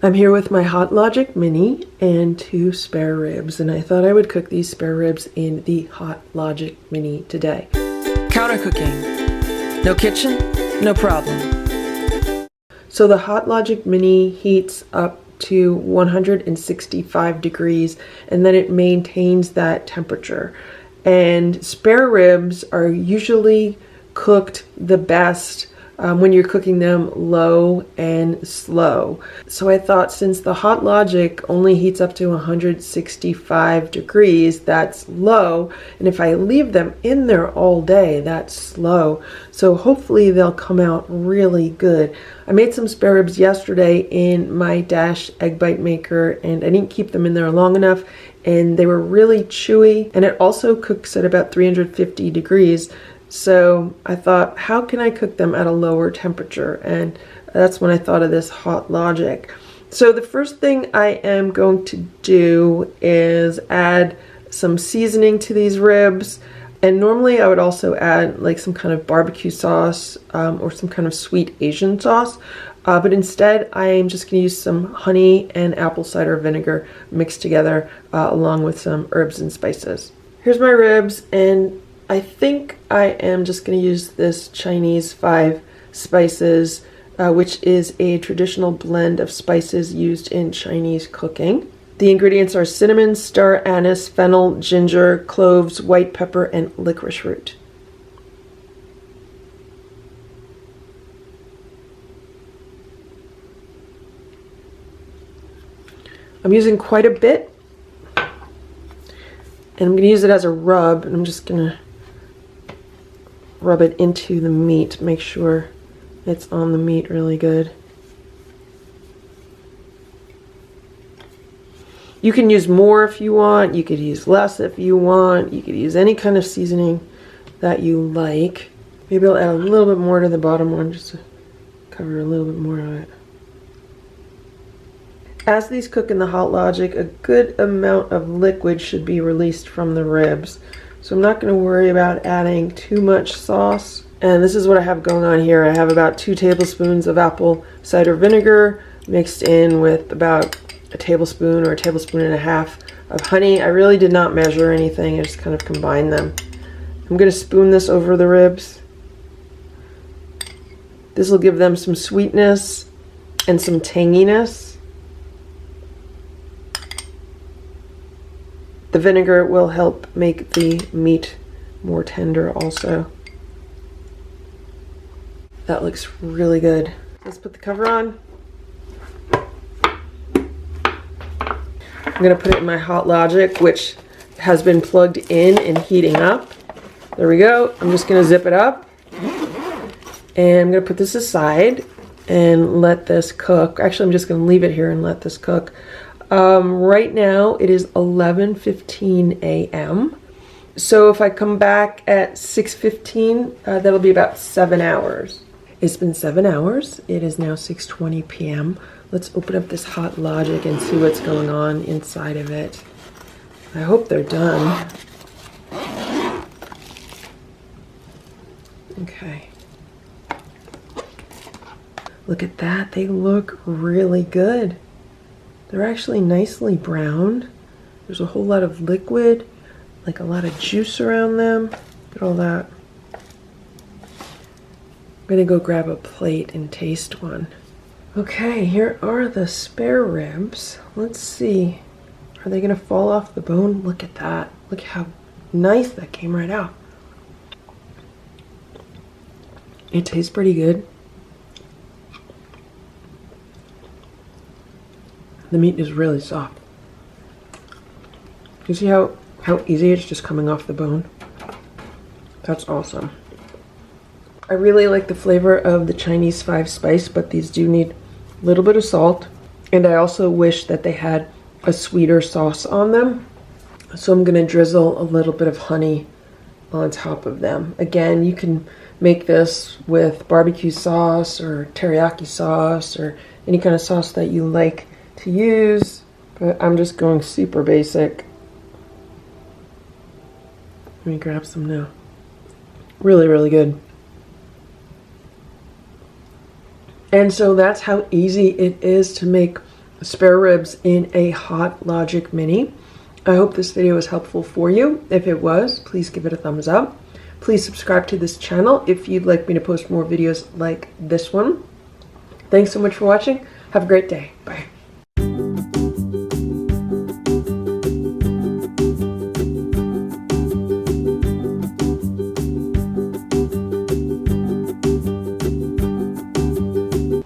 I'm here with my Hot Logic Mini and 2 spare ribs, and I thought I would cook these spare ribs in the Hot Logic Mini today. Counter cooking. No kitchen, no problem. So the Hot Logic Mini heats up to 165 degrees and then it maintains that temperature. And spare ribs are usually cooked the best when you're cooking them low and slow. So I thought, since the Hot Logic only heats up to 165 degrees, that's low, and if I leave them in there all day, that's slow. So hopefully they'll come out really good. I made some spare ribs yesterday in my Dash egg bite maker, and I didn't keep them in there long enough, and they were really chewy, and it also cooks at about 350 degrees. So I thought, how can I cook them at a lower temperature? And that's when I thought of this Hot Logic. So the first thing I am going to do is add some seasoning to these ribs. And normally I would also add like some kind of barbecue sauce or some kind of sweet Asian sauce. But instead I am just going to use some honey and apple cider vinegar mixed together along with some herbs and spices. Here's my ribs, and I think I am just going to use this Chinese 5 spices, which is a traditional blend of spices used in Chinese cooking. The ingredients are cinnamon, star anise, fennel, ginger, cloves, white pepper, and licorice root. I'm using quite a bit, and I'm going to use it as a rub, and I'm just going to rub it into the meat, make sure it's on the meat really good. You can use more if you want, you could use less if you want, you could use any kind of seasoning that you like. Maybe I'll add a little bit more to the bottom one just to cover a little bit more of it. As these cook in the Hot Logic, a good amount of liquid should be released from the ribs. So I'm not going to worry about adding too much sauce. And this is what I have going on here. I have about 2 tablespoons of apple cider vinegar mixed in with about a tablespoon or a tablespoon and a half of honey. I really did not measure anything. I just kind of combined them. I'm going to spoon this over the ribs. This will give them some sweetness and some tanginess. The vinegar will help make the meat more tender also. That looks really good. Let's put the cover on. I'm going to put it in my Hot Logic, which has been plugged in and heating up. There we go. I'm just going to zip it up. And I'm going to put this aside and let this cook. Actually, I'm just going to leave it here and let this cook. Right now it is 11:15 a.m. So if I come back at 6:15, that'll be about 7 hours. It's been 7 hours. It is now 6:20 p.m. Let's open up this Hot Logic and see what's going on inside of it. I hope they're done. Okay. Look at that. They look really good. They're actually nicely browned. There's a whole lot of liquid, like a lot of juice around them. Look at all that. I'm gonna go grab a plate and taste one. Okay, here are the spare ribs. Let's see. Are they gonna fall off the bone? Look at that. Look how nice that came right out. It tastes pretty good. The meat is really soft. You see how easy it's just coming off the bone? That's awesome. I really like the flavor of the Chinese 5 spice, but these do need a little bit of salt. And I also wish that they had a sweeter sauce on them. So I'm gonna drizzle a little bit of honey on top of them. Again, you can make this with barbecue sauce or teriyaki sauce or any kind of sauce that you like to use, but I'm just going super basic. Let me grab some now. Really, really good. And so that's how easy it is to make spare ribs in a Hot Logic Mini. I hope this video was helpful for you. If it was, please give it a thumbs up. Please subscribe to this channel if you'd like me to post more videos like this one. Thanks so much for watching. Have a great day. Bye.